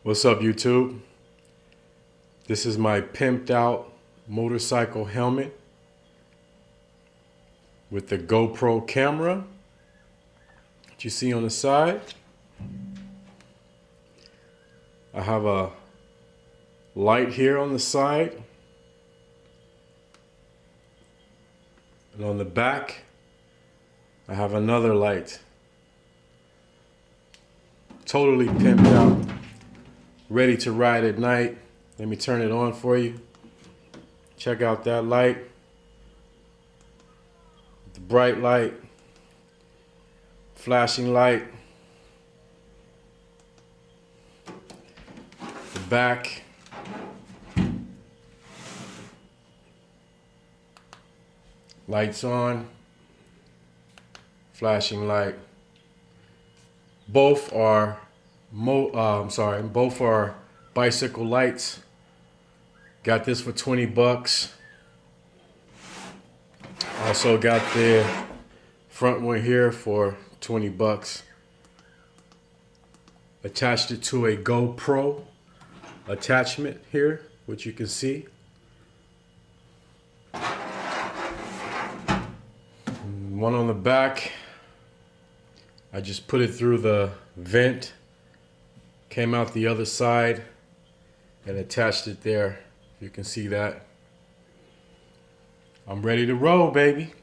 What's up, YouTube? This is my pimped out motorcycle helmet with the GoPro camera that you see on the side. I have a light here on the side, and on the back I have another light. Totally pimped out, ready to ride at night. Let me turn it on for you. Check out that light, the bright light, flashing light, the back, lights on, flashing light. Both are both are bicycle lights. Got this for 20 bucks. Also got the front one here for 20 bucks. Attached it to a GoPro attachment here, which you can see. One on the back. I just put it through the vent, came out the other side, and attached it there. You can see that. I'm ready to roll, baby.